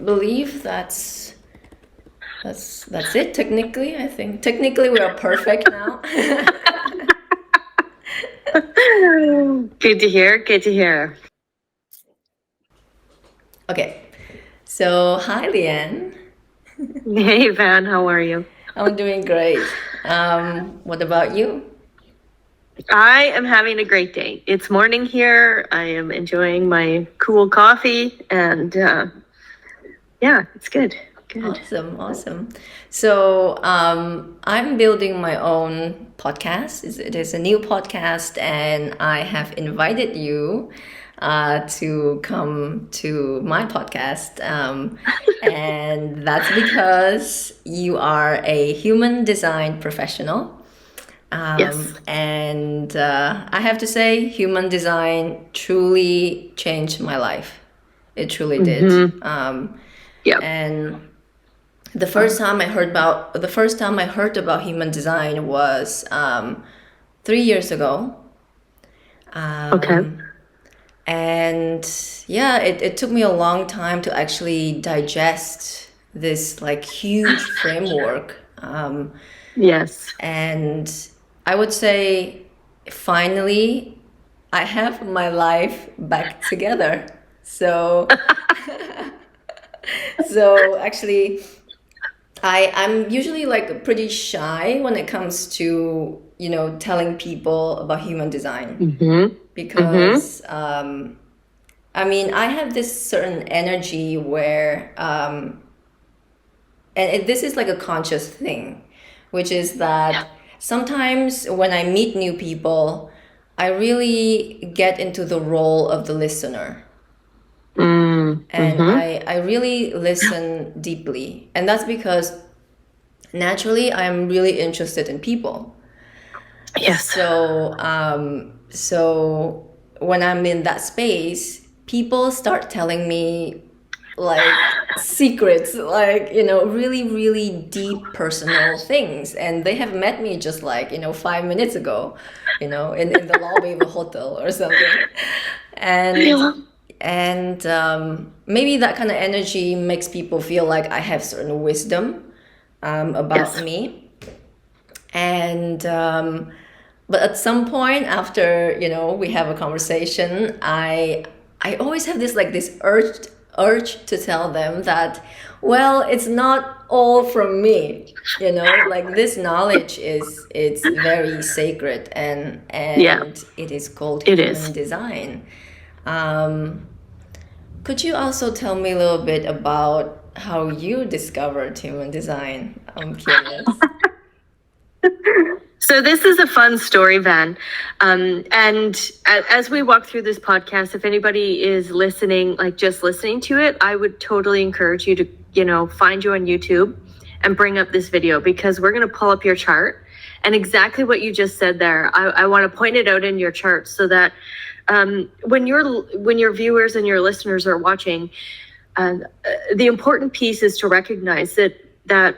believe that's it. Technically, I think technically we are perfect now. Good to hear. Good to hear. Okay, so hi, Leann. Hey, Van, how are you? I'm doing great. What about you? I am having a great day. It's morning here. I am enjoying my cool coffee, and yeah, it's good. Good. Awesome, awesome. So I'm building my own podcast. It is a new podcast, and I have invited you to come to my podcast. And that's because you are a human design professional. Yes. And I have to say, human design truly changed my life. It truly did. Yeah. And the first time I heard about human design was 3 years ago. Okay. And yeah, it took me a long time to actually digest this like huge framework. Yes. And I would say finally I have my life back together. So so actually I'm usually like pretty shy when it comes to, telling people about human design because I mean, I have this certain energy where this is like a conscious thing, which is that sometimes when I meet new people, I really get into the role of the listener. And I really listen deeply. And that's because naturally I'm really interested in people. Yes. So when I'm in that space, people start telling me like secrets, like, really, really deep personal things. And they have met me just like, 5 minutes ago, in the lobby of a hotel or something. And maybe that kind of energy makes people feel like I have certain wisdom about me. And but at some point after we have a conversation, I always have this urge to tell them that, well, it's not all from me, like this knowledge it's very sacred, and it is called human design. Could you also tell me a little bit about how you discovered human design? I'm curious. So this is a fun story, Van. And as we walk through this podcast, if anybody is listening, like just listening to it, I would totally encourage you to, find you on YouTube and bring up this video, because we're going to pull up your chart. And exactly what you just said there, I want to point it out in your chart so that when your viewers and your listeners are watching, the important piece is to recognize that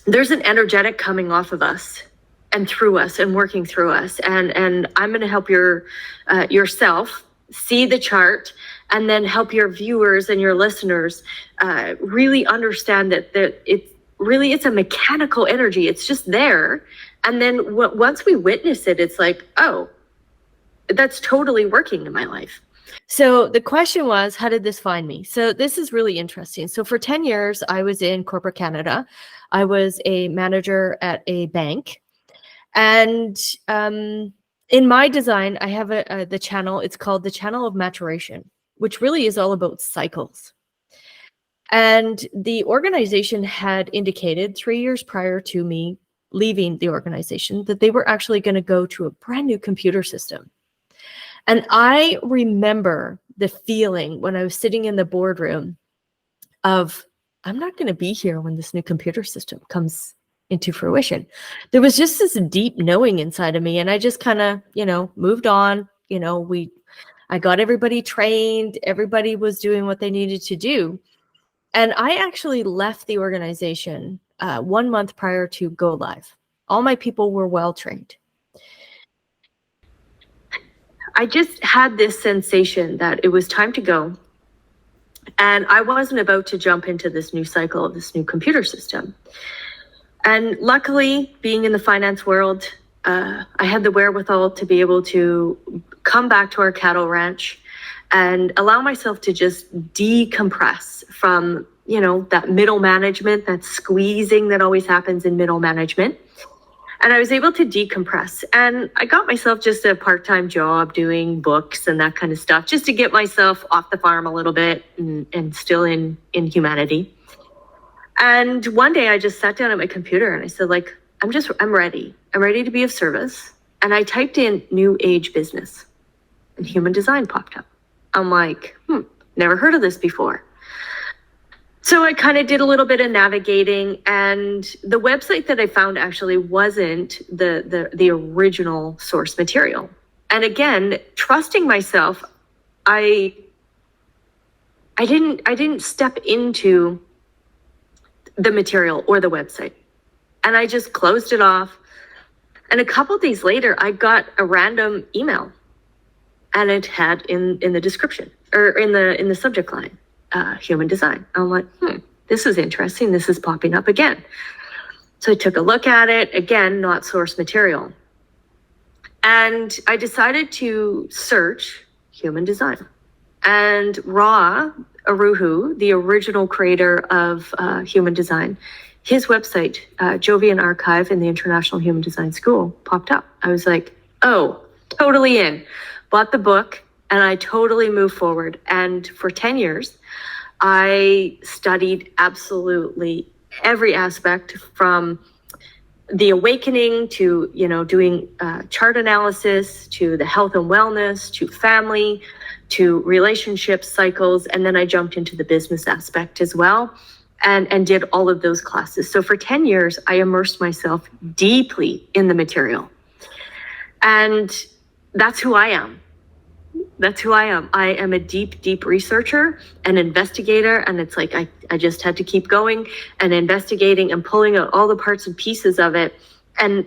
there's an energetic coming off of us and through us and working through us. And I'm going to help yourself see the chart, and then help your viewers and your listeners really understand that it's a mechanical energy. It's just there. And then once we witness it, it's like, oh, that's totally working in my life. So the question was, how did this find me? So this is really interesting. So for 10 years, I was in corporate Canada. I was a manager at a bank. And in my design, I have the channel. It's called the Channel of Maturation, which really is all about cycles. And the organization had indicated 3 years prior to me leaving the organization that they were actually going to go to a brand new computer system. And I remember the feeling when I was sitting in the boardroom of, I'm not going to be here when this new computer system comes into fruition. There was just this deep knowing inside of me. And I just kind of, moved on. I got everybody trained. Everybody was doing what they needed to do. And I actually left the organization 1 month prior to go live. All my people were well trained. I just had this sensation that it was time to go. And I wasn't about to jump into this new cycle of this new computer system. And luckily, being in the finance world, I had the wherewithal to be able to come back to our cattle ranch and allow myself to just decompress from, that middle management, that squeezing that always happens in middle management. And I was able to decompress. And I got myself just a part-time job doing books and that kind of stuff, just to get myself off the farm a little bit and still in humanity. And one day I just sat down at my computer and I said, I'm ready. I'm ready to be of service. And I typed in new age business and human design popped up. I'm like, never heard of this before. So I kind of did a little bit of navigating, and the website that I found actually wasn't the original source material. And again, trusting myself, I didn't step into the material or the website, and I just closed it off. And a couple of days later, I got a random email, and it had in the description or in the subject line, human design. I'm like, this is interesting. This is popping up again. So I took a look at it, again, not source material. And I decided to search human design. And Ra Aruhu, the original creator of human design, his website, Jovian Archive in the International Human Design School, popped up. I was like, oh, totally in. Bought the book, and I totally moved forward. And for 10 years, I studied absolutely every aspect, from the awakening to, doing chart analysis, to the health and wellness, to family, to relationship cycles. And then I jumped into the business aspect as well, and did all of those classes. So for 10 years, I immersed myself deeply in the material. And that's who I am. That's who I am. I am a deep, deep researcher, an investigator. And it's like, I just had to keep going and investigating and pulling out all the parts and pieces of it and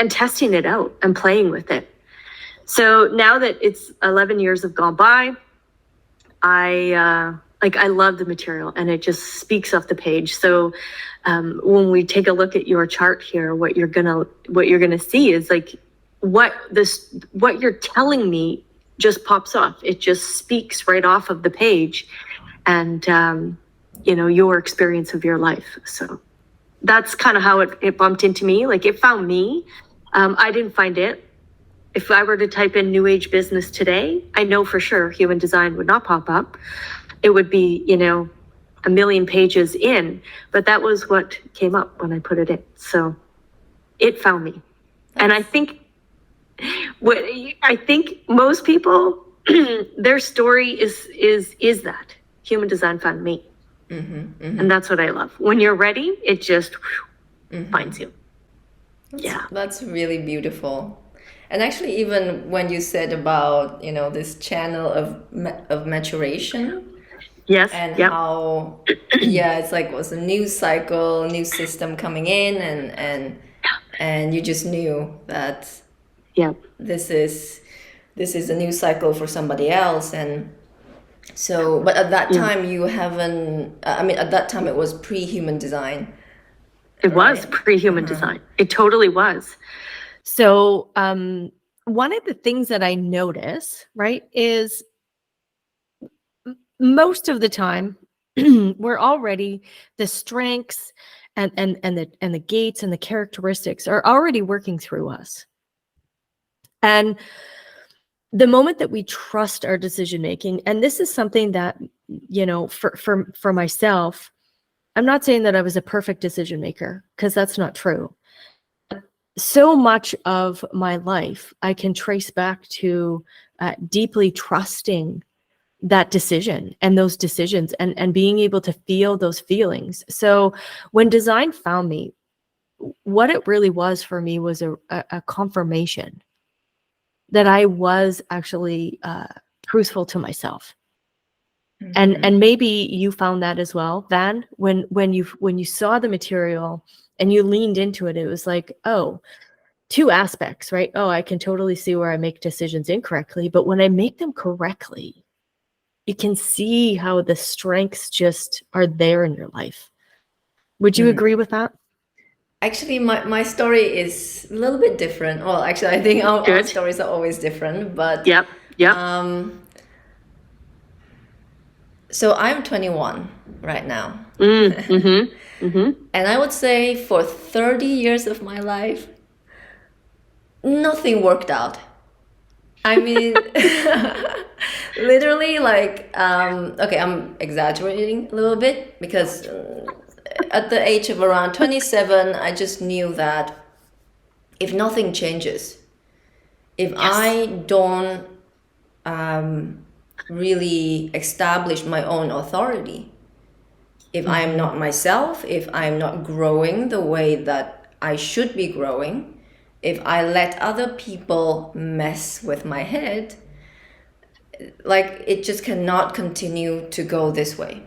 testing it out and playing with it. So now that it's 11 years have gone by, I love the material, and it just speaks off the page. So when we take a look at your chart here, what you're gonna see is like what you're telling me just pops off. It just speaks right off of the page, and your experience of your life. So that's kind of how it bumped into me. Like, it found me. I didn't find it. If I were to type in new age business today, I know for sure human design would not pop up. It would be, a million pages in, but that was what came up when I put it in. So it found me. And I think most people, their story is that human design found me. And that's what I love. When you're ready, it just finds you. That's really beautiful. And actually, even when you said about, this channel of maturation, yes, and how, it's like it was a new cycle, new system coming in, and you just knew that this is a new cycle for somebody else. And so, but at that time you haven't, at that time it was pre-human design. It was pre-human design. It totally was. So one of the things that I notice, right, is most of the time we're already, the strengths and the gates and the characteristics are already working through us. And the moment that we trust our decision making, and this is something that, for myself, I'm not saying that I was a perfect decision maker, because that's not true. So much of my life I can trace back to deeply trusting that decision and those decisions, and being able to feel those feelings. So when design found me, what it really was for me was a confirmation that I was actually truthful to myself. And maybe you found that as well, Van, when you saw the material and you leaned into it. It was like, oh, two aspects, right? Oh, I can totally see where I make decisions incorrectly, but when I make them correctly, you can see how the strengths just are there in your life. Would you agree with that? Actually, my story is a little bit different. Well, actually, I think our Good. stories are always different. But Yep. so I'm 21 right now. Mm-hmm. And I would say for 30 years of my life, nothing worked out. I mean, literally, like, okay, I'm exaggerating a little bit because at the age of around 27, I just knew that if nothing changes, if I don't really establish my own authority, if I am not myself, if I'm not growing the way that I should be growing, if I let other people mess with my head, like it just cannot continue to go this way.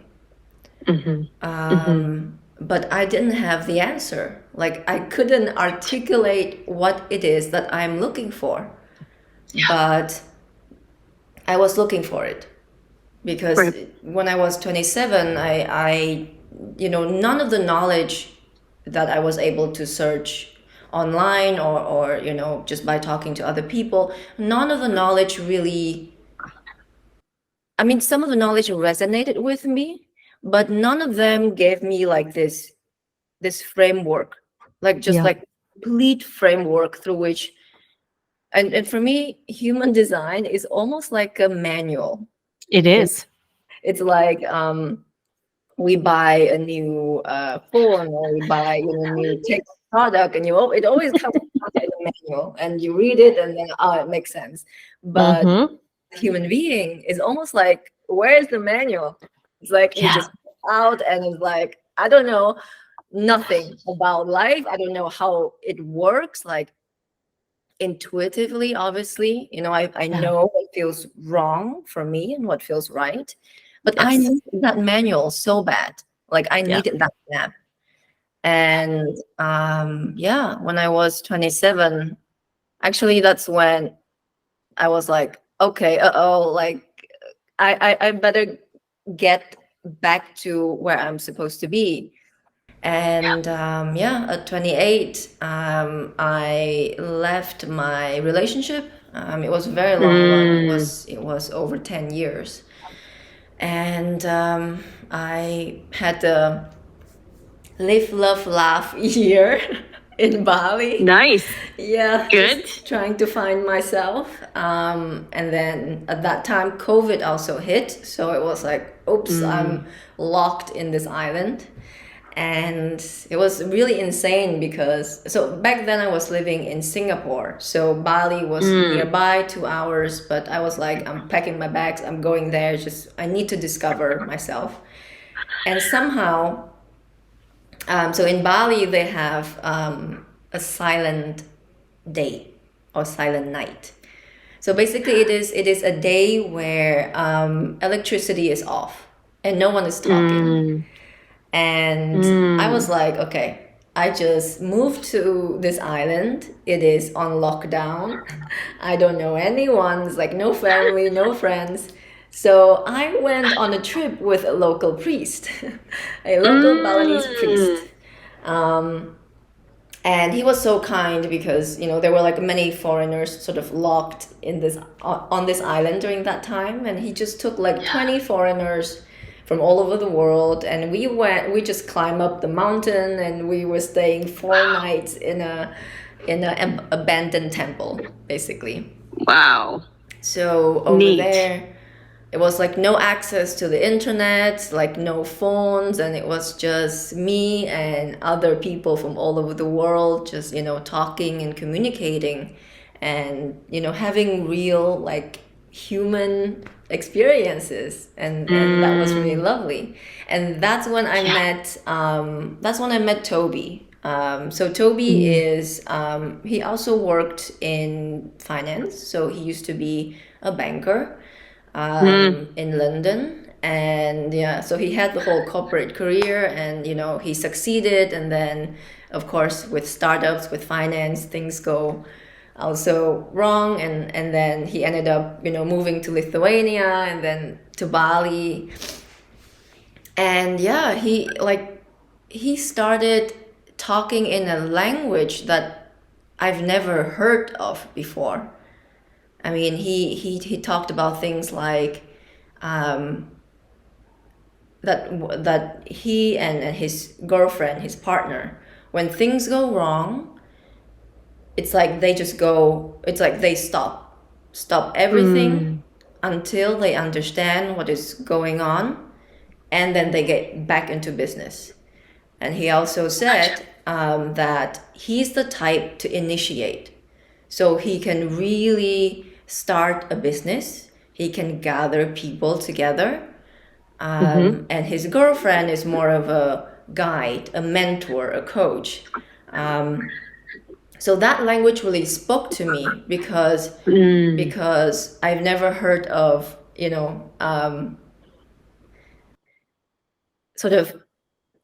But I didn't have the answer. Like I couldn't articulate what it is that I'm looking for. But I was looking for it because when I was 27, I none of the knowledge that I was able to search online or just by talking to other people, none of the knowledge really, I mean, some of the knowledge resonated with me, but none of them gave me like this framework, like just like complete framework through which, and for me, human design is almost like a manual. It is. It's like we buy a new phone or we buy a new tech product, and it always comes in a manual, and you read it, and then it makes sense. But human being is almost like, where's the manual? It's like you just go out, and it's like, I don't know nothing about life. I don't know how it works. Like intuitively, obviously, I know what feels wrong for me and what feels right, but I need that manual so bad. Like I needed that map. And when I was 27, actually that's when I was like, okay, like I better get back to where I'm supposed to be. And at 28, I left my relationship. It was very long run. It was over 10 years. And I had a live, love, laugh year in Bali. Nice. Yeah. Good. Trying to find myself. And then at that time, COVID also hit. So it was like, oops, I'm locked in this island. And it was really insane because, so back then I was living in Singapore. So Bali was nearby, 2 hours, but I was like, I'm packing my bags, I'm going there. I need to discover myself. And somehow, so in Bali, they have a silent day or silent night. So basically it is a day where electricity is off and no one is talking. And I was like, okay, I just moved to this island. It is on lockdown. I don't know anyone. It's like no family, no friends. So I went on a trip with a local priest, a local Balinese priest. And he was so kind because, there were like many foreigners sort of locked in on this island during that time. And he just took like 20 foreigners from all over the world, and we just climbed up the mountain, and we were staying 4 nights in an abandoned temple, basically. Wow. So over there, it was like no access to the internet, like no phones, and it was just me and other people from all over the world, just talking and communicating, and having real like human experiences, and that was really lovely. And that's when I met Toby. So Toby is he also worked in finance, so he used to be a banker in London, and so he had the whole corporate career, and he succeeded. And then of course with startups, with finance, things go also wrong, and then he ended up, moving to Lithuania and then to Bali. And yeah, he started talking in a language that I've never heard of before. I mean, he talked about things like um, that he and his girlfriend, his partner, when things go wrong, it's like they just go. It's like they stop everything until they understand what is going on, and then they get back into business. And he also said that he's the type to initiate. So he can really start a business. He can gather people together. And his girlfriend is more of a guide, a mentor, a coach. So that language really spoke to me because I've never heard of, sort of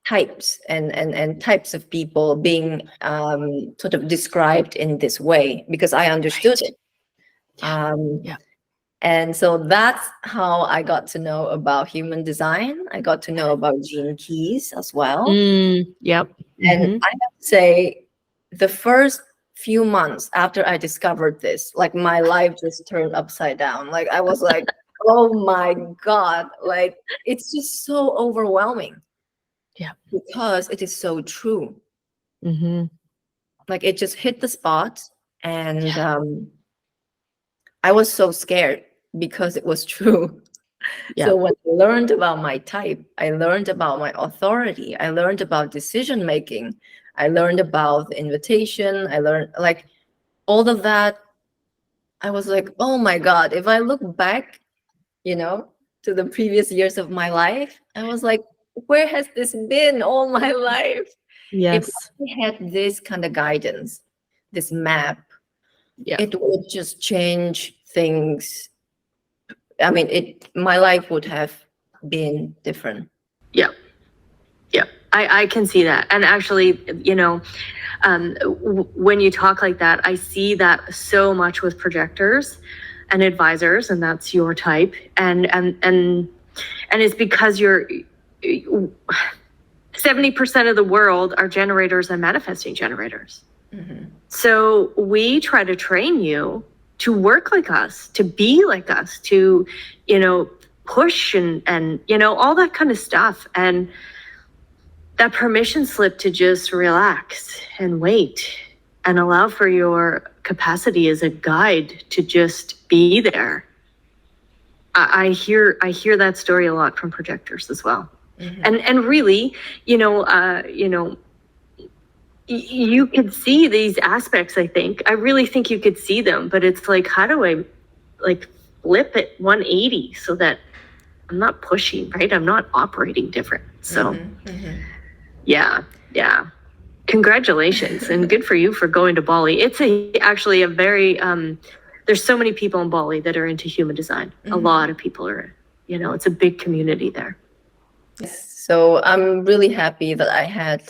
types and types of people being sort of described in this way, because I understood it. And so that's how I got to know about human design. I got to know about Gene Keys as well. And I have to say, the first few months after I discovered this, like my life just turned upside down. Like I was like, oh my God, like it's just so overwhelming. Because it is so true. Like it just hit the spot. And I was so scared because it was true. So when I learned about my type, I learned about my authority, I learned about decision making, I learned about the invitation, I learned like all of that. I was like, oh my God, if I look back, to the previous years of my life, I was like, where has this been all my life? If I had this kind of guidance, this map, it would just change things. I mean, my life would have been different. I can see that. And actually, when you talk like that, I see that so much with projectors and advisors, and that's your type. And it's because 70% of the world are generators and manifesting generators. So we try to train you to work like us, to be like us, to, push and all that kind of stuff. And that permission slip to just relax and wait and allow for your capacity as a guide to just be there. I hear that story a lot from projectors as well. And really, you could see these aspects. I really think you could see them, but it's like, how do I like flip it 180 so that I'm not pushing, right? I'm not operating different. So yeah. Congratulations and good for you for going to Bali. It's actually a very, there's so many people in Bali that are into human design. A lot of people are, it's a big community there. So I'm really happy that I had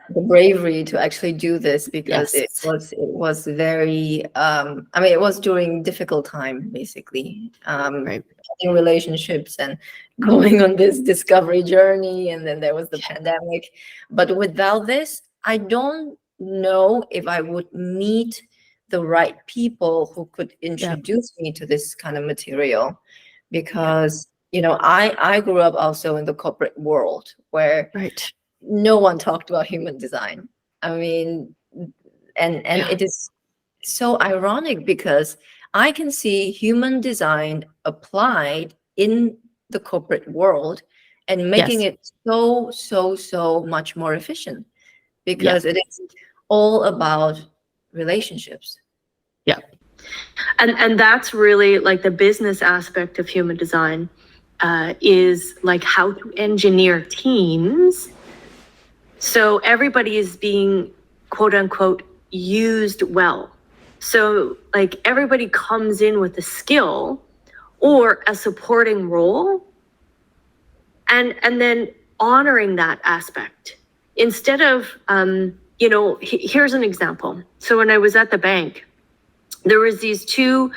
the bravery to actually do this, because it was very, it was during difficult time, basically, having relationships and going on this discovery journey. And then there was the pandemic. But without this, I don't know if I would meet the right people who could introduce me to this kind of material, because, I grew up also in the corporate world where no one talked about human design. I mean, and it is so ironic, because I can see human design applied in the corporate world and making it so much more efficient, because it is all about relationships. And that's really like the business aspect of human design, is like how to engineer teams so everybody is being, quote unquote, used well. So like everybody comes in with a skill or a supporting role, and then honoring that aspect instead of, here's an example. So when I was at the bank, there was these two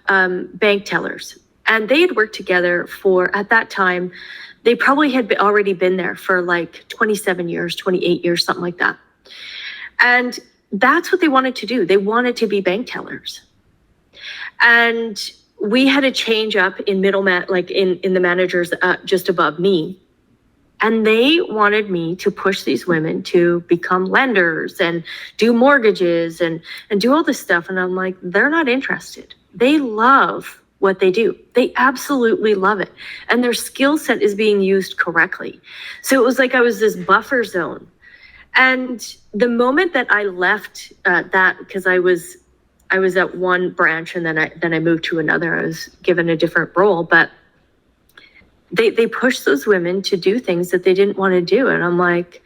bank tellers, and they had worked together for, at that time, they probably had already been there for like 27 years, 28 years, something like that. And that's what they wanted to do. They wanted to be bank tellers. And we had a change up in like in the managers just above me. And they wanted me to push these women to become lenders and do mortgages and do all this stuff. And I'm like, they're not interested. They love what they do. They absolutely love it. And their skill set is being used correctly. So it was like I was this buffer zone. And the moment that I left that, because I was at one branch and then I moved to another, I was given a different role, but they pushed those women to do things that they didn't want to do. And I'm like,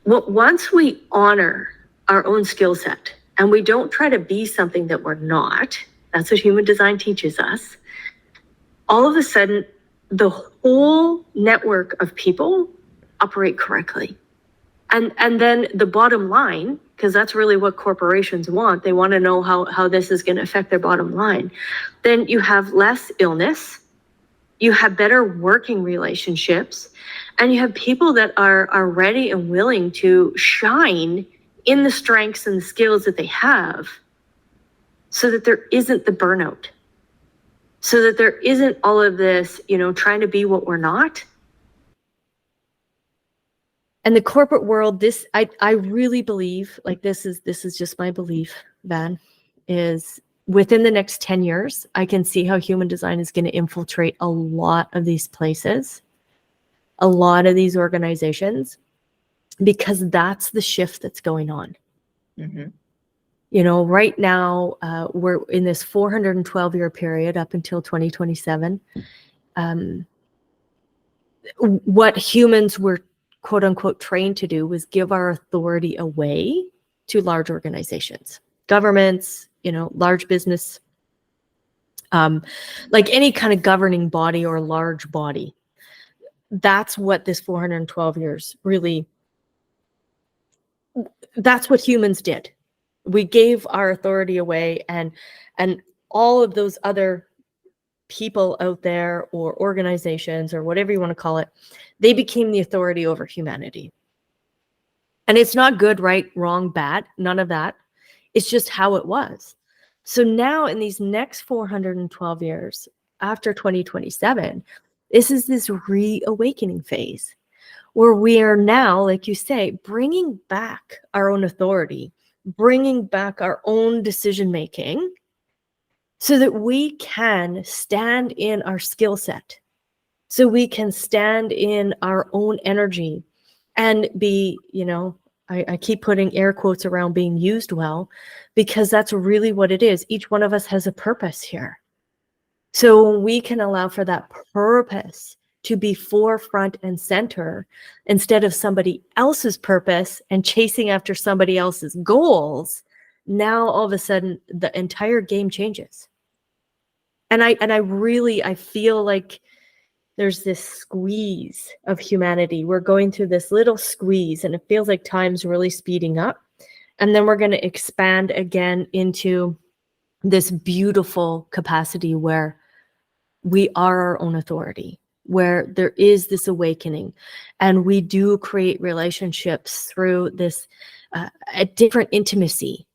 well, once we honor our own skill set and we don't try to be something that we're not, that's what human design teaches us, all of a sudden, the whole network of people operate correctly. And then the bottom line, because that's really what corporations want, they want to know how this is going to affect their bottom line. Then you have less illness, you have better working relationships, and you have people that are ready and willing to shine in the strengths and the skills that they have, so that there isn't the burnout, so that there isn't all of this, trying to be what we're not. And the corporate world, I really believe, like this is just my belief, Van, is within the next 10 years, I can see how human design is going to infiltrate a lot of these places, a lot of these organizations, because that's the shift that's going on. Mm-hmm. Right now, we're in this 412-year period up until 2027. What humans were quote unquote trained to do was give our authority away to large organizations, governments, large business, like any kind of governing body or large body. That's what this 412 years really, that's what humans did. We gave our authority away, and all of those other people out there or organizations or whatever you want to call it, they became the authority over humanity. And it's not good, right, wrong, bad, none of that. It's just how it was. So now in these next 412 years after 2027, this is this reawakening phase where we are now, like you say, bringing back our own authority, bringing back our own decision-making so that we can stand in our skill set, so we can stand in our own energy and be, I keep putting air quotes around being used well, because that's really what it is. Each one of us has a purpose here. So we can allow for that purpose to be forefront and center instead of somebody else's purpose and chasing after somebody else's goals. Now, all of a sudden, the entire game changes. And I feel like there's this squeeze of humanity. We're going through this little squeeze, and it feels like time's really speeding up. And then we're going to expand again into this beautiful capacity where we are our own authority, where there is this awakening, and we do create relationships through this a different intimacy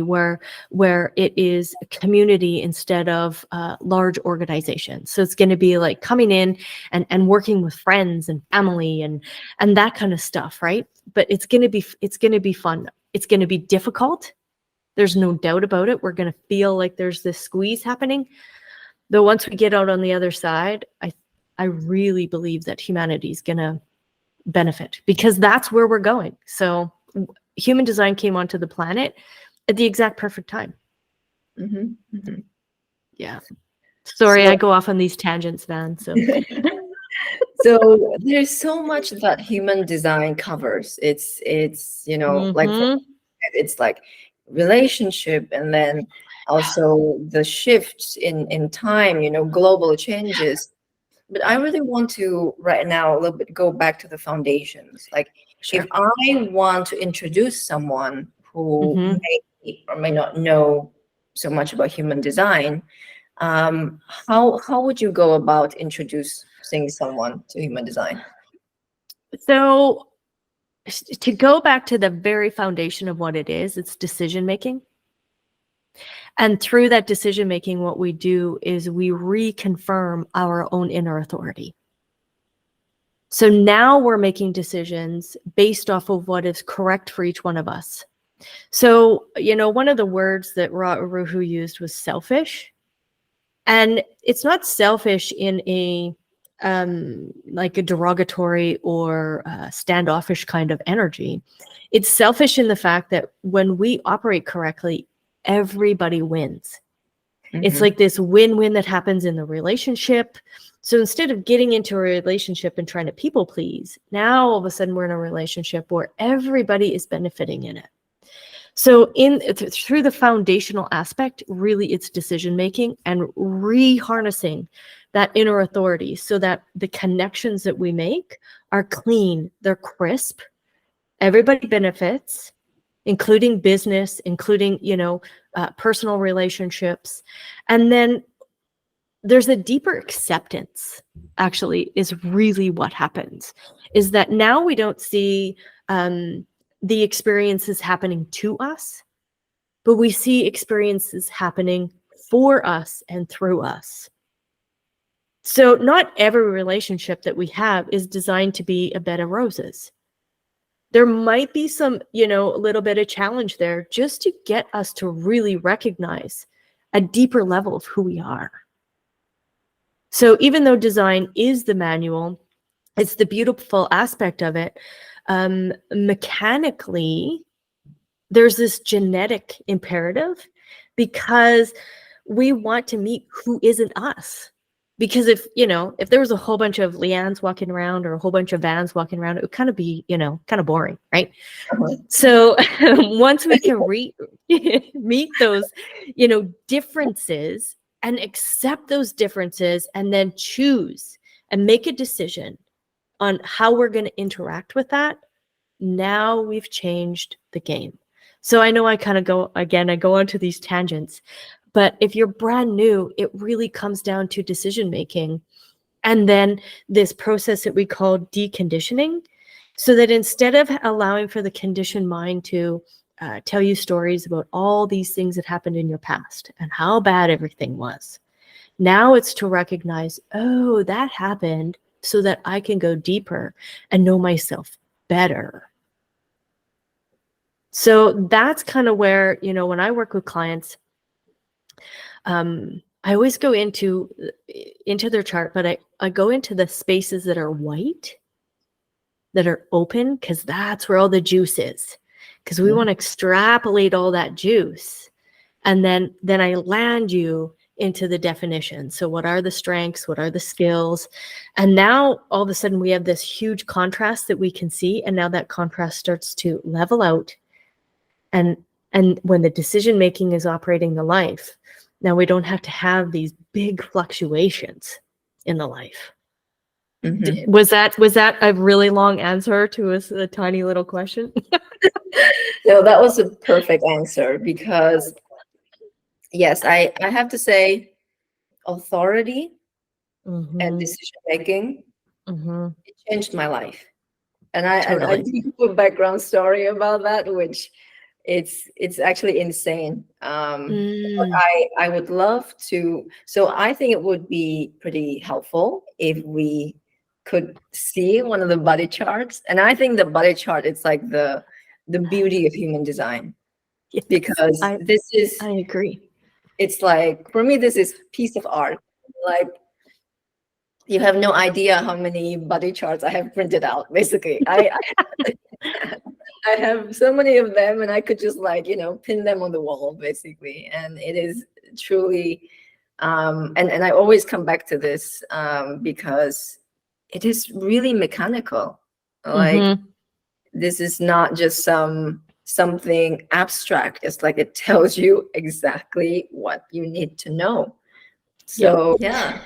where it is a community instead of large organizations. So it's going to be like coming in and working with friends and family and that kind of stuff, right? But it's going to be fun. It's going to be difficult. There's no doubt about it. We're going to feel like there's this squeeze happening. Though once we get out on the other side, I really believe that humanity is going to benefit, because that's where we're going. So human design came onto the planet at the exact perfect time. Mm-hmm. Mm-hmm. Yeah. Sorry, I go off on these tangents, Van. So so there's so much that human design covers. It's like it's like relationship, and then also the shifts in time, global changes. But I really want to right now a little bit go back to the foundations. Like, if I want to introduce someone who Mm-hmm. may or may not know so much about human design, how would you go about introducing someone to human design? So to go back to the very foundation of what it is, it's decision making. And through that decision making, what we do is we reconfirm our own inner authority. So now we're making decisions based off of what is correct for each one of us. So, one of the words that Ruhu used was selfish. And it's not selfish in a like a derogatory or standoffish kind of energy. It's selfish in the fact that when we operate correctly, everybody wins. It's like this win-win that happens in the relationship. So instead of getting into a relationship and trying to people please, now all of a sudden we're in a relationship where everybody is benefiting in it. So through the foundational aspect, really it's decision making and re-harnessing that inner authority so that the connections that we make are clean, they're crisp, everybody benefits, including business, including, personal relationships. And then there's a deeper acceptance, actually, is really what happens, is that now we don't see the experiences happening to us, but we see experiences happening for us and through us. So not every relationship that we have is designed to be a bed of roses. There might be some, a little bit of challenge there just to get us to really recognize a deeper level of who we are. So even though design is the manual, it's the beautiful aspect of it. Mechanically, there's this genetic imperative because we want to meet who isn't us. Because if there was a whole bunch of Leanns walking around or a whole bunch of Vans walking around, it would kind of be, kind of boring, right? So once we can meet those, differences and accept those differences and then choose and make a decision on how we're going to interact with that, now we've changed the game. So I know I go onto these tangents, but if you're brand new, it really comes down to decision making. And then this process that we call deconditioning, so that instead of allowing for the conditioned mind to tell you stories about all these things that happened in your past and how bad everything was, now it's to recognize, oh, that happened so that I can go deeper and know myself better. So that's kind of where, when I work with clients, I always go into their chart, but I go into the spaces that are white, that are open, because that's where all the juice is. Because we want to extrapolate all that juice. And then I land you into the definition. So what are the strengths? What are the skills? And now all of a sudden we have this huge contrast that we can see. And now that contrast starts to level out. And when the decision making is operating the life, now we don't have to have these big fluctuations in the life. Was that a really long answer to a tiny little question? No, that was a perfect answer, because yes, I have to say authority and decision making, it changed my life. And I do have a background story about that, which it's actually insane. I would love to. So I think it would be pretty helpful if we could see one of the body charts. And I think the body chart, it's like the beauty of human design, because I agree. It's like, for me, this is piece of art. Like, you have no idea how many body charts I have printed out. Basically, I have so many of them, and I could just pin them on the wall, basically. And it is truly, and I always come back to this because it is really mechanical. Like, this is not just something abstract. It's like it tells you exactly what you need to know. So yeah.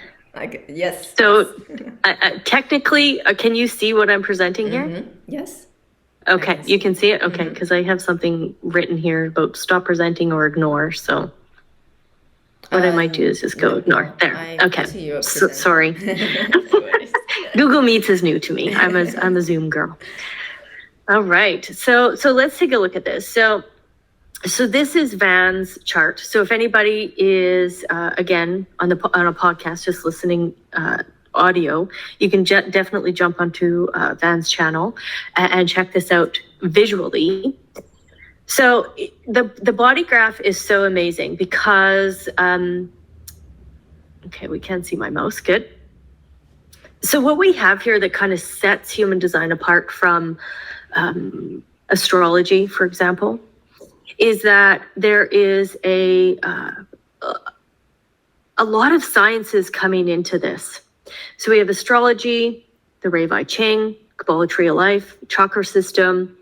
Yes. So technically, can you see what I'm presenting here? Yes. Okay, can you see can it. see it? Okay, because I have something written here about stop presenting or ignore. So what I might do is just go ignore. No, There. I Okay. see you're Sorry. presenting. No worries. Google Meets is new to me. I'm a Zoom girl. All right. So let's take a look at this. So this is Van's chart. So if anybody is again on a podcast just listening audio, you can definitely jump onto Van's channel and check this out visually. So the body graph is so amazing because okay, we can't see my mouse. Good. So what we have here that kind of sets human design apart from astrology, for example, is that there is a lot of sciences coming into this. So we have astrology, the Rave I Ching, Kabbalah Tree of Life, chakra system.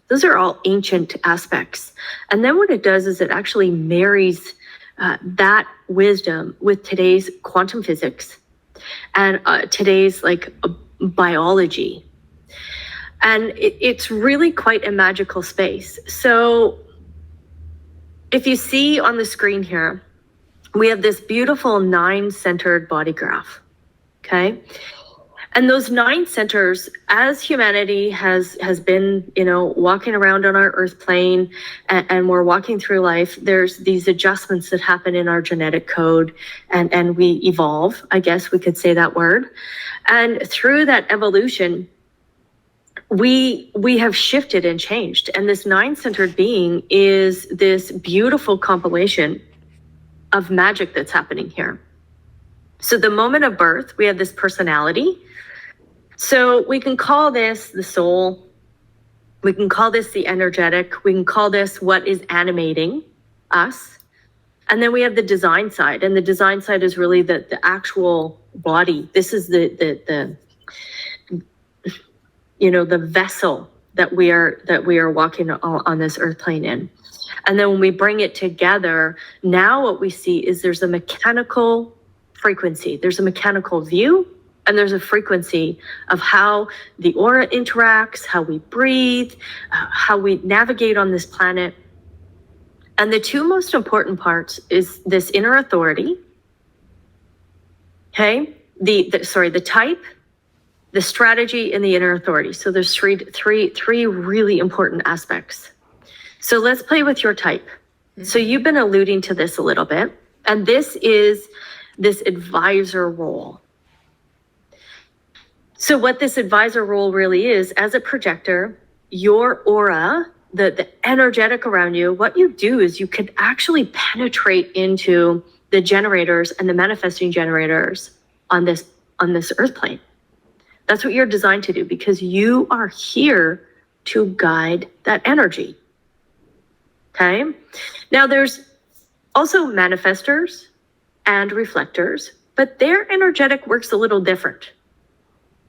Those are all ancient aspects. And then what it does is it actually marries that wisdom with today's quantum physics and today's biology. And it's really quite a magical space. So if you see on the screen here, we have this beautiful 9-centered body graph, okay? And those 9 centers, as humanity has been, walking around on our earth plane and we're walking through life, there's these adjustments that happen in our genetic code and we evolve, I guess we could say that word. And through that evolution, we have shifted and changed. And this 9-centered being is this beautiful compilation of magic that's happening here. So the moment of birth, we have this personality. So we can call this the soul. We can call this the energetic. We can call this what is animating us. And then we have the design side. And the design side is really the actual body. This is the vessel that we are walking on this earth plane in. And then when we bring it together, now what we see is there's a mechanical frequency. There's a mechanical view, and there's a frequency of how the aura interacts, how we breathe, how we navigate on this planet. And the 2 most important parts is this inner authority, okay? The type, the strategy, and the inner authority. So there's three really important aspects. So let's play with your type. Mm-hmm. So you've been alluding to this a little bit, and this is this advisor role. So what this advisor role really is, as a projector, your aura, the energetic around you, what you do is you could actually penetrate into the generators and the manifesting generators on this earth plane. That's what you're designed to do, because you are here to guide that energy. Okay? Now there's also manifestors and reflectors, but their energetic works a little different.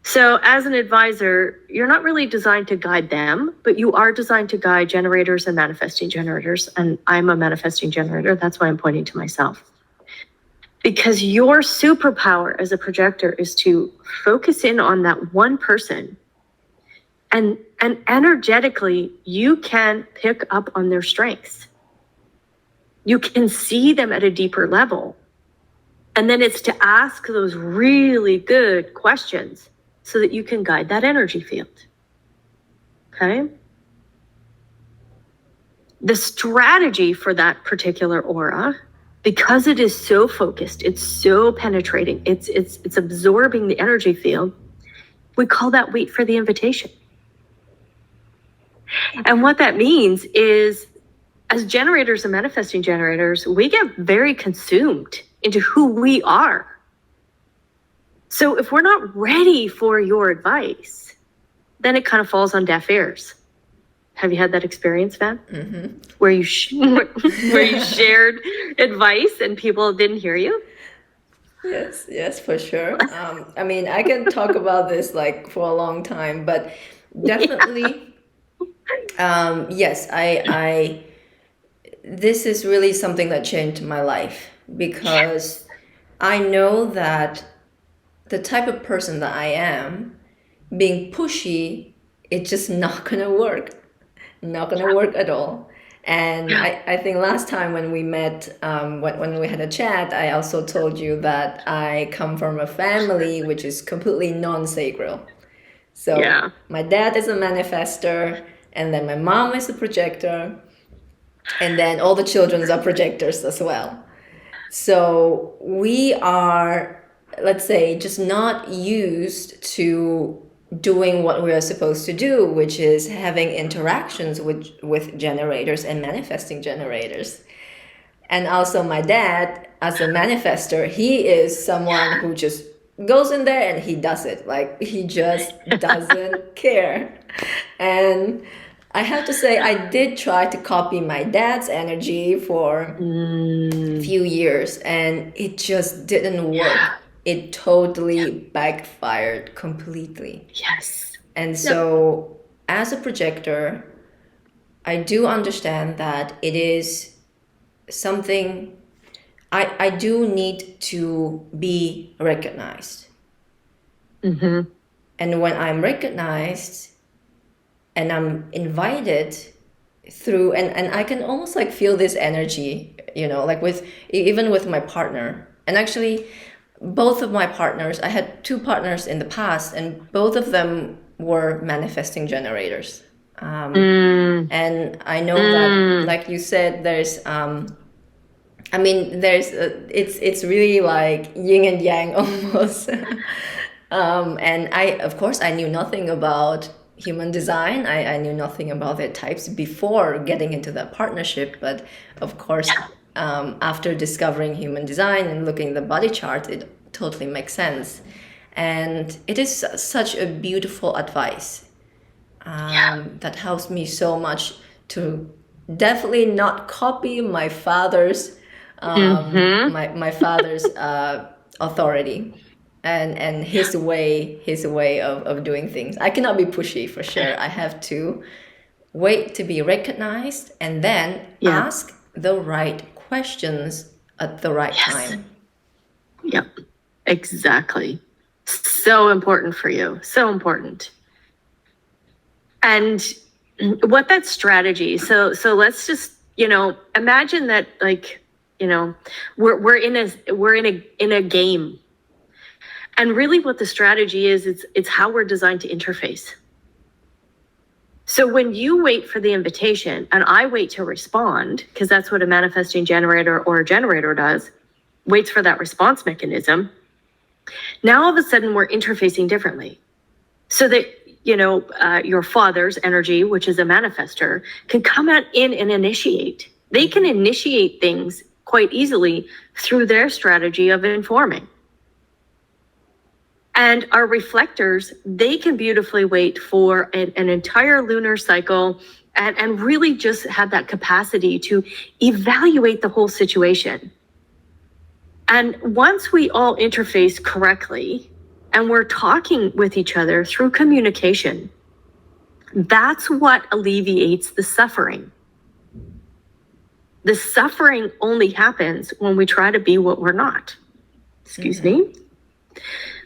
So as an advisor, you're not really designed to guide them, but you are designed to guide generators and manifesting generators. And I'm a manifesting generator. That's why I'm pointing to myself. Because your superpower as a projector is to focus in on that one person. And energetically, you can pick up on their strengths. You can see them at a deeper level. And then it's to ask those really good questions so that you can guide that energy field. Okay? The strategy for that particular aura, because it is so focused, it's so penetrating, it's absorbing the energy field, we call that wait for the invitation. And what that means is, as generators and manifesting generators, we get very consumed into who we are. So if we're not ready for your advice, then it kind of falls on deaf ears. Have you had that experience, Van? Mm-hmm. Where you shared advice and people didn't hear you? Yes, for sure. I mean, I can talk about this for a long time, but definitely, yes, I this is really something that changed my life, because I know that the type of person that I am, being pushy it's just not gonna work. Not gonna work at all. And I think last time when we met, when we had a chat, I also told you that I come from a family which is completely non-sacral. So Yeah. my dad is a manifester, and then my mom is a projector, and then all the children are projectors as well. So we are, let's say, just not used to doing what we are supposed to do, which is having interactions with generators and manifesting generators. And also my dad, as a manifester, he is someone who just goes in there and he does it. Like, he just doesn't care. And I have to say, I did try to copy my dad's energy for a few years, and it just didn't work. It totally backfired completely. Yes. And so, as a projector, I do understand that it is something I do need to be recognized. Mm-hmm. And when I'm recognized and I'm invited through, and I can almost like feel this energy, like even with my partner. And actually, both of my partners, I had two partners in the past, and both of them were manifesting generators. And I know that, like you said, there's it's really like yin and yang almost. And of course, I knew nothing about human design. I knew nothing about their types before getting into that partnership. But of course, after discovering human design and looking at the body chart, it totally makes sense. And it is such a beautiful advice that helps me so much to definitely not copy my father's my father's authority and his way of doing things. I cannot be pushy for sure. I have to wait to be recognized and then ask the right questions at the right time. Yep, exactly. So important for you. So important. And what that strategy, so let's just, imagine that, like, we're in a game. And really what the strategy is, it's how we're designed to interface. So when you wait for the invitation and I wait to respond, because that's what a manifesting generator or a generator does, waits for that response mechanism. Now all of a sudden we're interfacing differently. So that, your father's energy, which is a manifester, can come in and initiate. They can initiate things quite easily through their strategy of informing. And our reflectors, they can beautifully wait for an entire lunar cycle and really just have that capacity to evaluate the whole situation. And once we all interface correctly and we're talking with each other through communication, that's what alleviates the suffering. The suffering only happens when we try to be what we're not. Excuse me.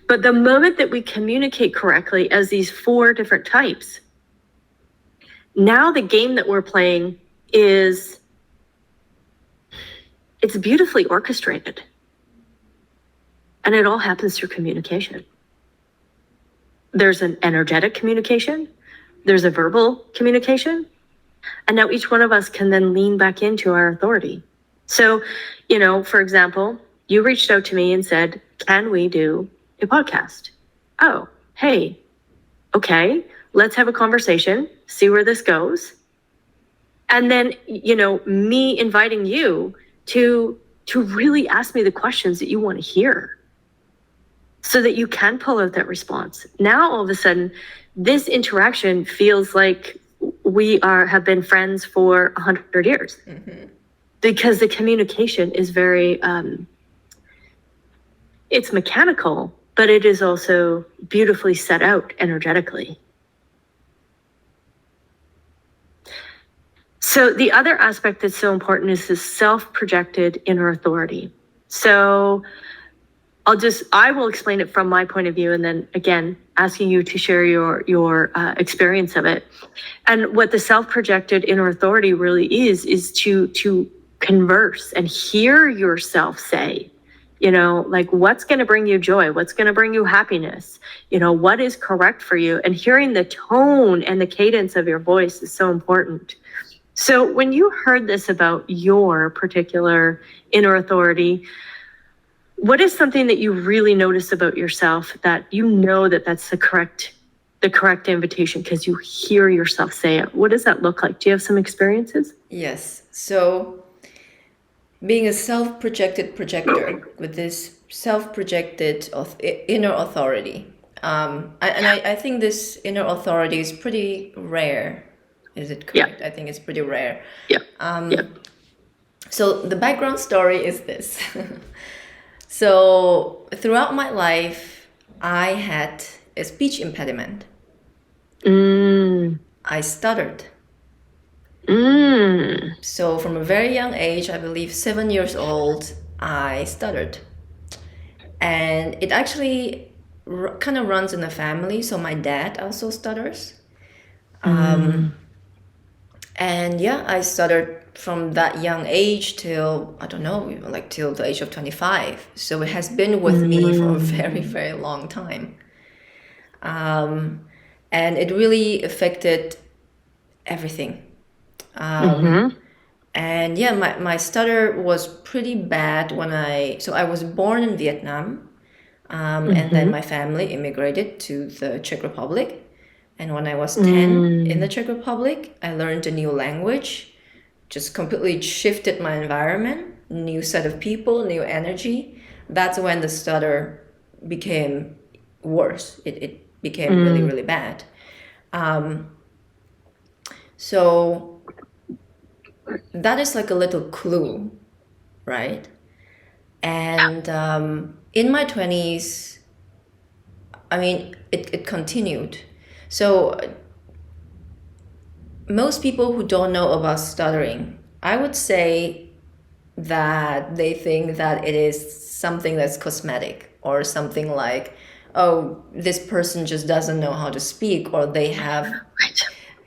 But the moment that we communicate correctly as these 4 different types, now the game that we're playing it's beautifully orchestrated. And it all happens through communication. There's an energetic communication, there's a verbal communication, and now each one of us can then lean back into our authority. So, for example, you reached out to me and said, can we do a podcast? Oh, hey, okay, let's have a conversation, see where this goes. And then, me inviting you to really ask me the questions that you want to hear so that you can pull out that response. Now, all of a sudden, this interaction feels like we have been friends for 100 years because the communication is very, it's mechanical, but it is also beautifully set out energetically. So the other aspect that's so important is this self-projected inner authority. So I will explain it from my point of view, and then again, asking you to share your experience of it. And what the self-projected inner authority really is to converse and hear yourself say, like, what's going to bring you joy, what's going to bring you happiness, what is correct for you, and hearing the tone and the cadence of your voice is so important. So when you heard this about your particular inner authority, what is something that you really notice about yourself that that's the correct invitation because you hear yourself say it? What does that look like? Do you have some experiences? Yes. So being a self-projected projector with this self-projected inner authority, I think this inner authority is pretty rare. Is it correct? Yeah. I think it's pretty rare. Yeah. So the background story is this. So throughout my life, I had a speech impediment. I stuttered. So from a very young age, I believe 7 years old, I stuttered. And it actually kind of runs in the family. So my dad also stutters. And yeah, I stuttered from that young age till, I don't know, like till the age of 25. So it has been with me for a very, very long time. And it really affected everything. And yeah, my stutter was pretty bad so I was born in Vietnam, and then my family immigrated to the Czech Republic. And when I was 10 in the Czech Republic, I learned a new language, just completely shifted my environment, new set of people, new energy. That's when the stutter became worse. It became really, really bad. So that is like a little clue, right? And in my 20s, I mean, it continued. So most people who don't know about stuttering, I would say that they think that it is something that's cosmetic or something like, oh, this person just doesn't know how to speak, or they have,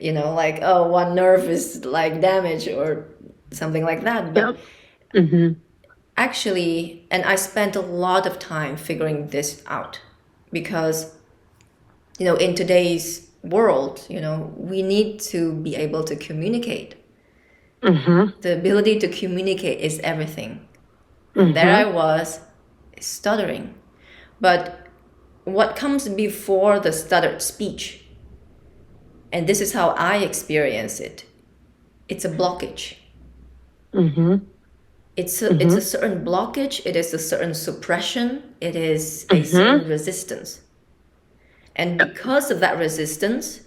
like, oh, one nerve is like damaged or something like that. But actually, and I spent a lot of time figuring this out because, in today's world, we need to be able to communicate. The ability to communicate is everything. There I was stuttering. But what comes before the stuttered speech, and this is how I experience it, it's a blockage. It's a certain blockage, it is a certain suppression, it is a certain resistance. And because of that resistance,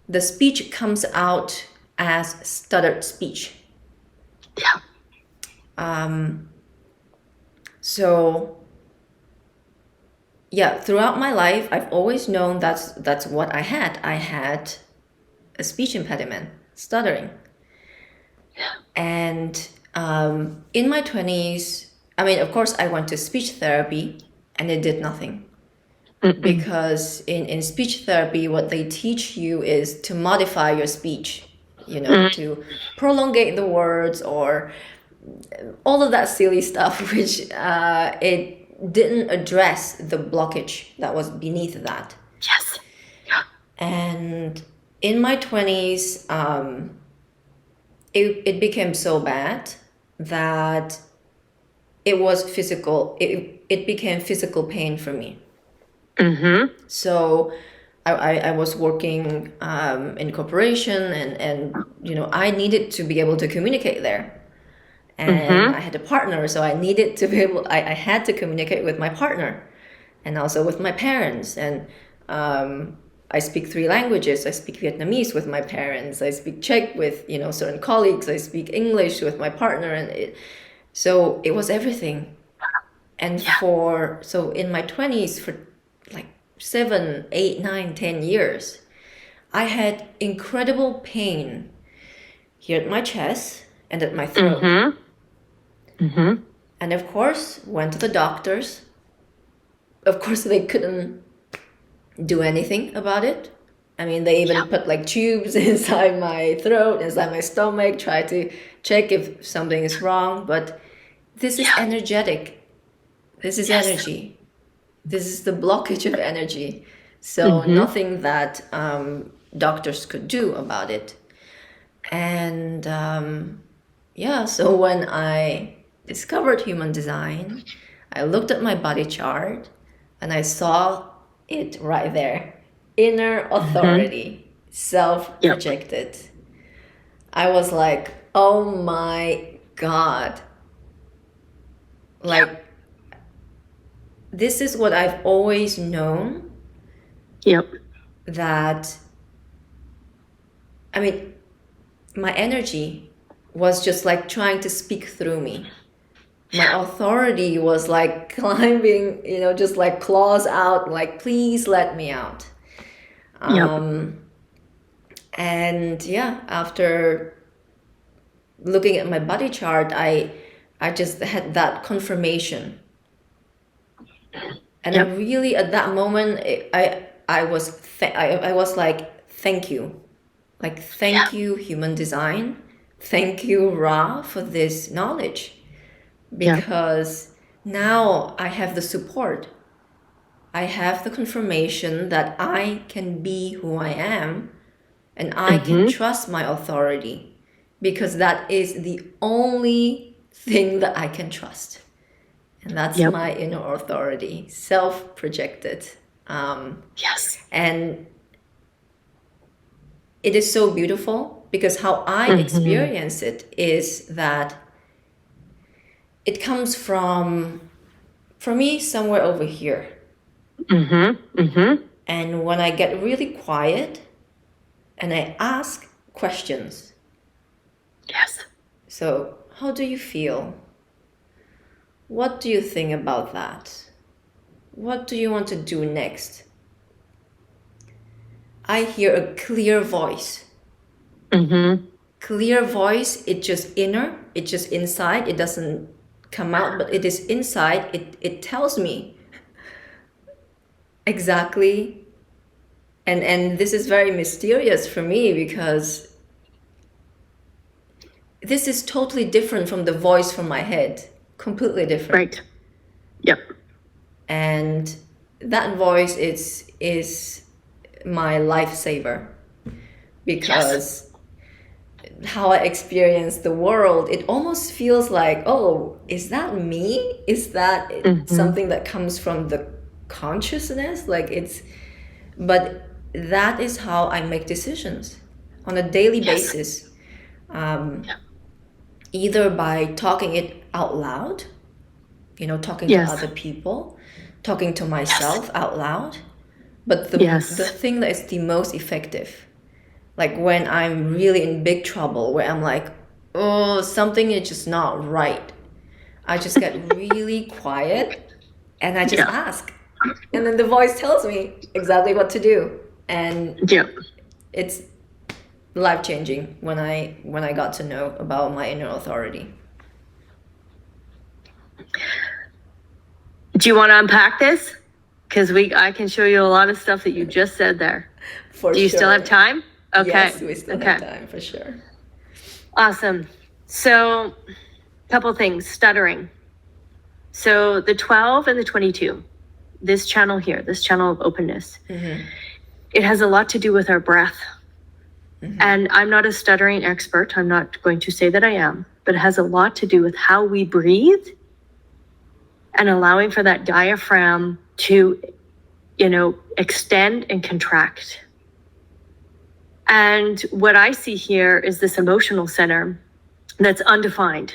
the speech comes out as stuttered speech. So yeah, throughout my life, I've always known that's what I had. I had a speech impediment, stuttering. And in my 20s, I mean, of course, I went to speech therapy and it did nothing. Because in speech therapy, what they teach you is to modify your speech, to prolongate the words or all of that silly stuff, which it didn't address the blockage that was beneath that. Yes. And in my 20s, it became so bad that it was physical. It became physical pain for me. So I was working in corporation and I needed to be able to communicate there. And I had a partner, so I needed to be able, I had to communicate with my partner and also with my parents. And I speak 3 languages. I speak Vietnamese with my parents. I speak Czech with, certain colleagues. I speak English with my partner. And so it was everything. And so in my 20s, for like 7, 8, 9, 10 years, I had incredible pain here at my chest and at my throat. And of course, went to the doctors, of course, they couldn't do anything about it. I mean, they even put like tubes inside my throat, inside my stomach, try to check if something is wrong. But this is energetic. This is energy. This is the blockage of energy. So nothing that doctors could do about it. And so when I discovered human design, I looked at my body chart and I saw it right there. Inner authority, self-projected. I was like, oh my God. Like, this is what I've always known. That, I mean, my energy was just like trying to speak through me. My authority was like climbing, just like claws out, like, please let me out. And after looking at my body chart, I just had that confirmation. And I really, at that moment, I was like, thank you. Like, thank you, human design. Thank you, Ra, for this knowledge. Because now I have the support. I have the confirmation that I can be who I am and I can trust my authority, because that is the only thing that I can trust. And that's my inner authority, self-projected. And it is so beautiful, because how I experience it is that it comes from, for me, somewhere over here. And when I get really quiet and I ask questions. So, how do you feel? What do you think about that? What do you want to do next? I hear a clear voice. Clear voice, it's just inner, it's just inside, it doesn't come out, but it is inside. It tells me exactly. And this is very mysterious for me, because this is totally different from the voice from my head. Completely different. And that voice is my lifesaver, because how I experience the world, it almost feels like, oh, is that me? Is that something that comes from the consciousness? But that is how I make decisions on a daily basis. Either by talking it out loud, talking to other people, talking to myself out loud. But the thing that is the most effective, like when I'm really in big trouble, where I'm like, oh, something is just not right, I just get really quiet and I just ask. And then the voice tells me exactly what to do. And it's life-changing when I got to know about my inner authority. Do you want to unpack this? Because I can show you a lot of stuff that you just said there. Do you still have time? Okay. Yes, we still have time, for sure. Awesome. So, couple things. Stuttering. So the 12 and the 22, this channel here, this channel of openness, it has a lot to do with our breath. And I'm not a stuttering expert. I'm not going to say that I am, but it has a lot to do with how we breathe and allowing for that diaphragm to, extend and contract. And what I see here is this emotional center that's undefined.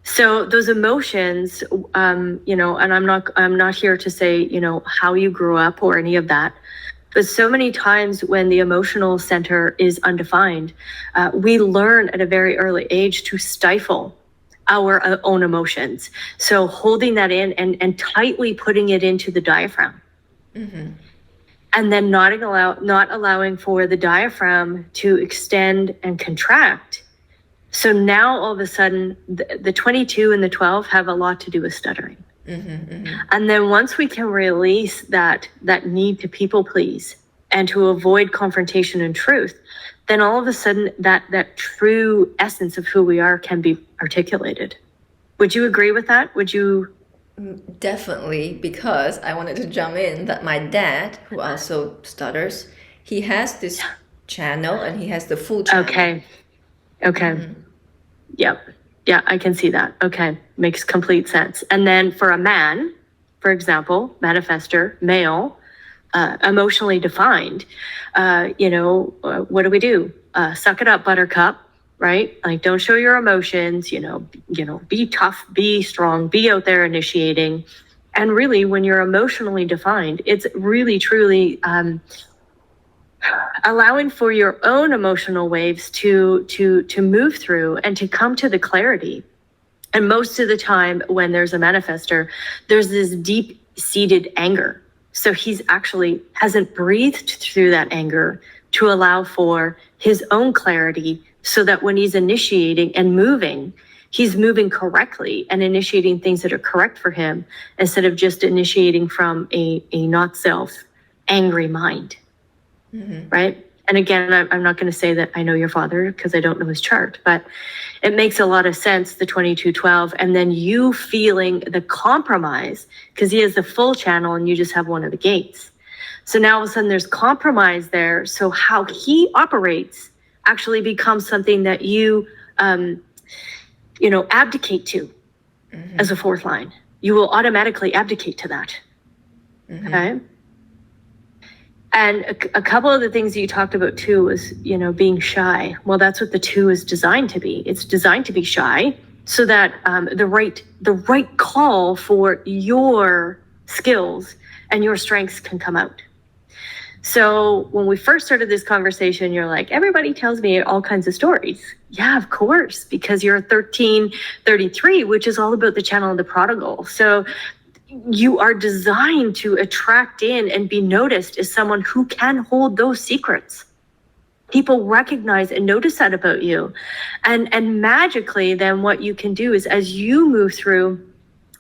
So those emotions, and I'm not here to say, how you grew up or any of that. But so many times when the emotional center is undefined, we learn at a very early age to stifle our own emotions. So holding that in and tightly putting it into the diaphragm. And then not allowing for the diaphragm to extend and contract. So now all of a sudden, the 22 and the 12 have a lot to do with stuttering. And then once we can release that need to people please and to avoid confrontation and truth, then all of a sudden that true essence of who we are can be articulated. Would you agree with that? Would you? Definitely, because I wanted to jump in that my dad, who also stutters, he has this channel and he has the full channel. Okay. Yep. Yeah, I can see that. Okay. Makes complete sense. And then for a man, for example, manifester, male, emotionally defined, what do we do? Suck it up, buttercup, right? Like, don't show your emotions, be tough, be strong, be out there initiating. And really, when you're emotionally defined, it's really, truly allowing for your own emotional waves to move through and to come to the clarity. And most of the time when there's a manifester, there's this deep-seated anger. So he's actually hasn't breathed through that anger to allow for his own clarity, so that when he's initiating and moving, he's moving correctly and initiating things that are correct for him, instead of just initiating from a not self angry mind. Right? And again, I'm not going to say that I know your father because I don't know his chart, but it makes a lot of sense, the 2212, and then you feeling the compromise because he has the full channel and you just have one of the gates. So now all of a sudden there's compromise there. So how he operates actually becomes something that you, abdicate to as a fourth line. You will automatically abdicate to that. Okay. And a couple of the things you talked about too was, being shy. Well, that's what the 2 is designed to be. It's designed to be shy so that the right call for your skills and your strengths can come out. So when we first started this conversation, you're like, everybody tells me all kinds of stories. Yeah, of course, because you're 1333, which is all about the channel of the prodigal. So you are designed to attract in and be noticed as someone who can hold those secrets. People recognize and notice that about you. And magically, then what you can do is, as you move through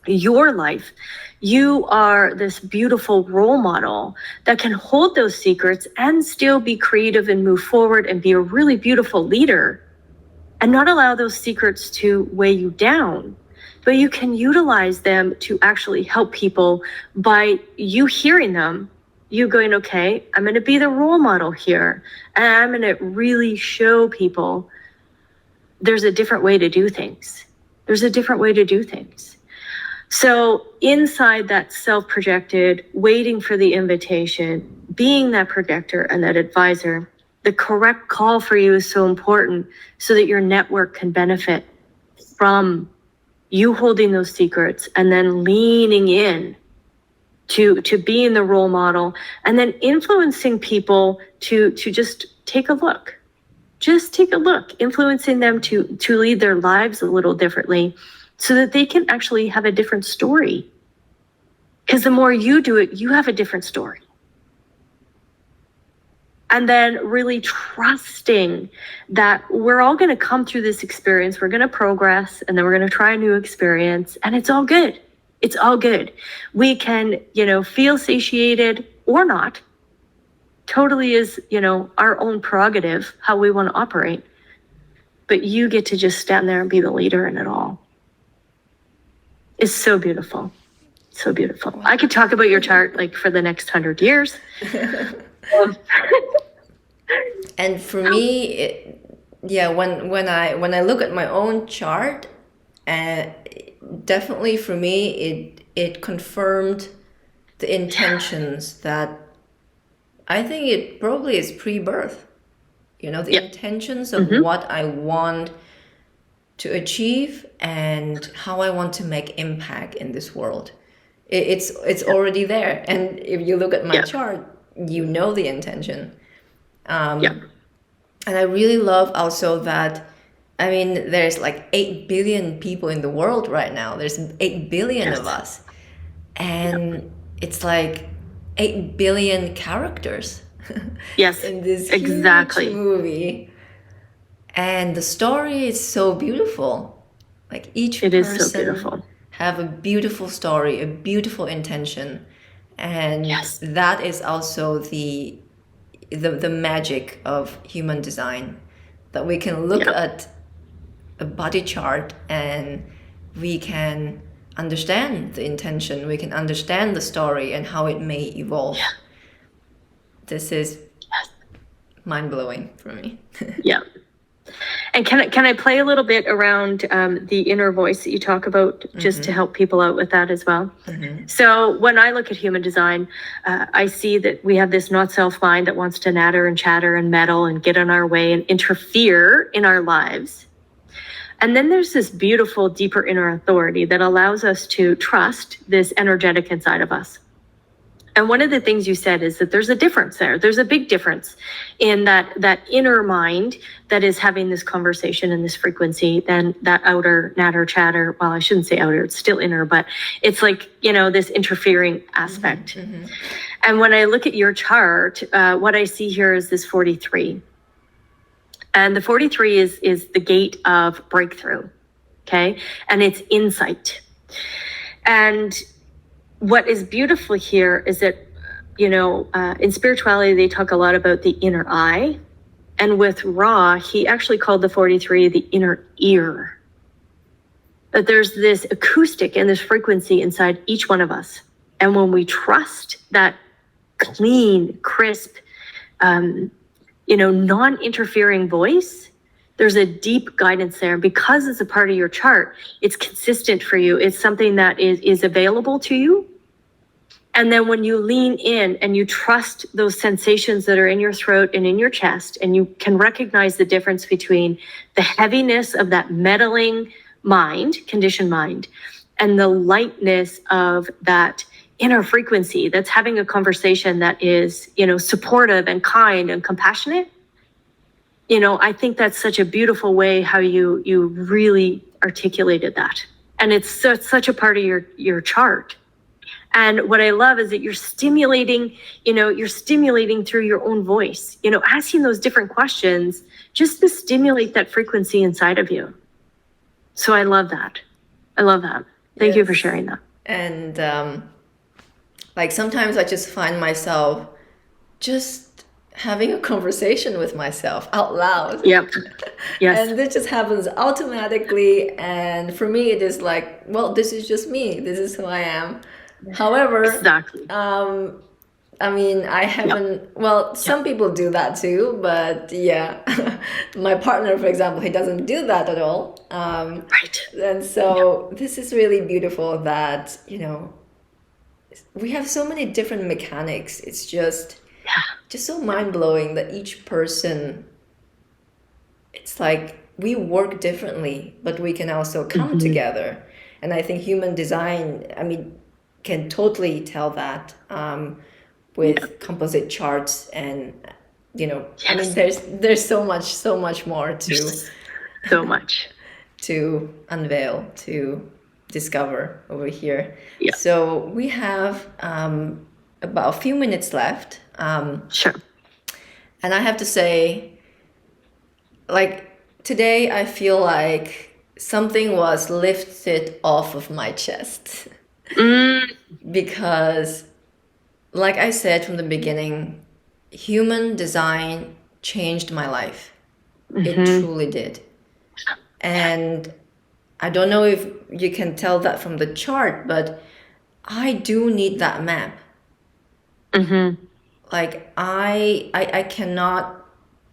your life, you are this beautiful role model that can hold those secrets and still be creative and move forward and be a really beautiful leader, and not allow those secrets to weigh you down. But you can utilize them to actually help people by you hearing them, you going, okay, I'm going to be the role model here. And I'm going to really show people there's a different way to do things. There's a different way to do things. So inside that self-projected, waiting for the invitation, being that projector and that advisor, the correct call for you is so important so that your network can benefit from you holding those secrets and then leaning in to being the role model, and then influencing people to just take a look. Just take a look, influencing them to lead their lives a little differently so that they can actually have a different story. Because the more you do it, you have a different story. And then really trusting that we're all going to come through this experience. We're going to progress, and then we're going to try a new experience, and it's all good. It's all good. We can, feel satiated or not. Totally is, our own prerogative, how we want to operate. But you get to just stand there and be the leader in it all. It's so beautiful. So beautiful. Wow. I could talk about your chart like for the next 100 years. And for me, when I look at my own chart, definitely for me it confirmed the intentions that I think it probably is pre-birth. The intentions of what I want to achieve and how I want to make impact in this world. It's already there. And if you look at my chart, the intention. And I really love also that, there's like 8 billion people in the world right now. There's 8 billion of us. And it's like 8 billion characters in this huge movie. And the story is so beautiful. Like each person have a beautiful story, a beautiful intention, and that is also the magic of human design, that we can look at a body chart and we can understand the intention, we can understand the story and how it may evolve. This is mind-blowing for me. Yeah. And can I play a little bit around the inner voice that you talk about, just to help people out with that as well? So when I look at human design, I see that we have this not self mind that wants to natter and chatter and meddle and get in our way and interfere in our lives. And then there's this beautiful, deeper inner authority that allows us to trust this energetic inside of us. And one of the things you said is that there's a difference there. There's a big difference in that inner mind that is having this conversation and this frequency than that outer natter chatter. Well, I shouldn't say outer, it's still inner, but it's like, this interfering aspect. And when I look at your chart, what I see here is this 43. And the 43 is the gate of breakthrough, okay? And it's insight. And what is beautiful here is that, in spirituality, they talk a lot about the inner eye. And with Ra, he actually called the 43 the inner ear. That there's this acoustic and this frequency inside each one of us. And when we trust that clean, crisp, non-interfering voice, there's a deep guidance there. And because it's a part of your chart, it's consistent for you. It's something that is available to you. And then when you lean in and you trust those sensations that are in your throat and in your chest, and you can recognize the difference between the heaviness of that meddling mind, conditioned mind, and the lightness of that inner frequency that's having a conversation that is, supportive and kind and compassionate. I think that's such a beautiful way how you really articulated that. And it's such a part of your chart. And what I love is that you're stimulating through your own voice, asking those different questions just to stimulate that frequency inside of you. So I love that. Thank you for sharing that. And sometimes I just find myself just having a conversation with myself out loud. Yep. Yes. And this just happens automatically. And for me, it is like, well, this is just me. This is who I am. However, exactly. I haven't, some people do that too, but my partner, for example, he doesn't do that at all. Right. And so this is really beautiful that, we have so many different mechanics. It's just so mind-blowing that each person, it's like we work differently, but we can also come together. And I think human design, can totally tell that with composite charts and, there's so much more so much to unveil, to discover over here. Yeah. So we have about a few minutes left. Sure. And I have to say, today I feel like something was lifted off of my chest. Because, like I said from the beginning, human design changed my life. It truly did. And I don't know if you can tell that from the chart, but I do need that map. I cannot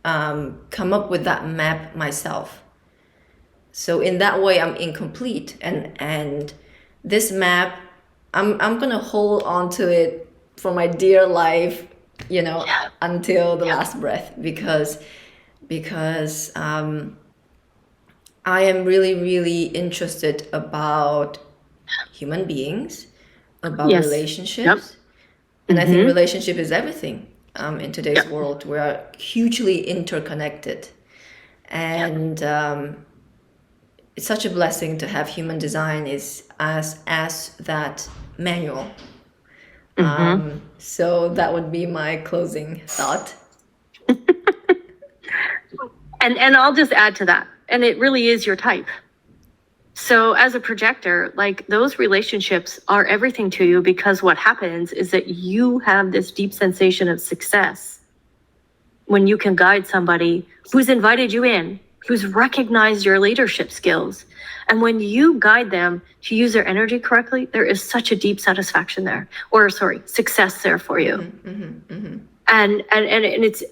come up with that map myself. So in that way, I'm incomplete. And this map, I'm gonna hold on to it for my dear life, until the last breath, because I am really, really interested about human beings, about relationships, and I think relationship is everything in today's world. We are hugely interconnected, and it's such a blessing to have human design as that manual. So that would be my closing thought. And I'll just add to that. And it really is your type. So as a projector, like those relationships are everything to you, because what happens is that you have this deep sensation of success when you can guide somebody who's invited you in, who's recognized your leadership skills. And when you guide them to use their energy correctly, there is such a deep satisfaction there, or sorry, success there for you. And it's,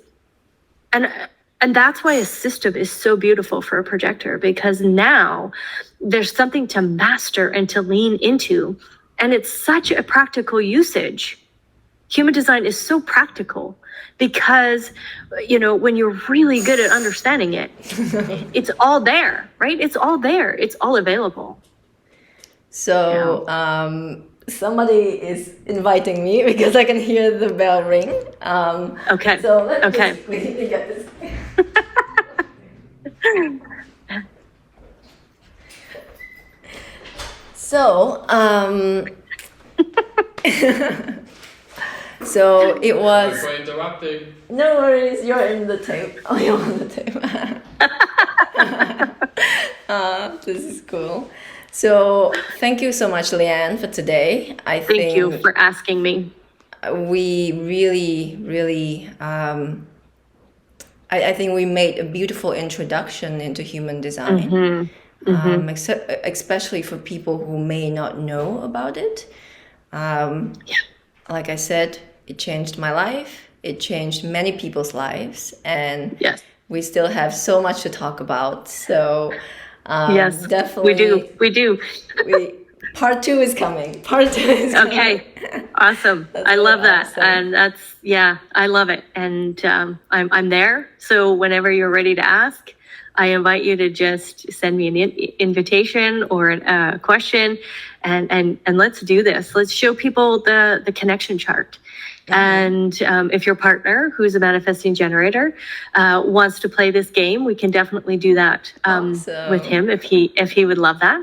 and that's why a system is so beautiful for a projector, because now there's something to master and to lean into. And it's such a practical usage. Human design is so practical because, you know, when you're really good at understanding it, it's all there, right? It's all there. It's all available. So, somebody is inviting me because I can hear the bell ring. Okay. So let's Okay. just quickly get this. So, so it was. Sorry for interrupting. No worries, you're in the tape. Oh, you're on the tape. This is cool. So, thank you so much, Leann, for today. Thank you for asking me. We really, I think we made a beautiful introduction into human design, especially for people who may not know about it. Like I said, it changed my life. It changed many people's lives, and Yes. we still have so much to talk about. So, Yes, definitely, we do. Part 2 is coming. Part 2 is coming. Okay, awesome. That's I love really that, awesome. and that's I love it. And I'm there. So whenever you're ready to ask, I invite you to just send me an invitation or a question, and let's do this. Let's show people the connection chart. And if your partner, who's a manifesting generator, wants to play this game, we can definitely do that Awesome. with him if he would love that.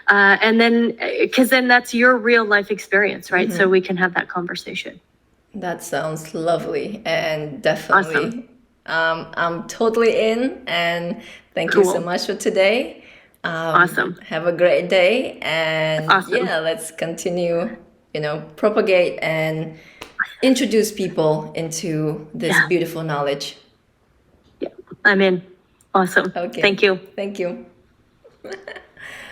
And then, because then that's your real life experience, right? So we can have that conversation. That sounds lovely, and definitely, I'm totally in. And thank you so Cool. much for today. Awesome. Have a great day, and Awesome. yeah, let's continue. Propagate and introduce people into this beautiful knowledge. Yeah, I'm in. Awesome. Okay. Thank you. Thank you.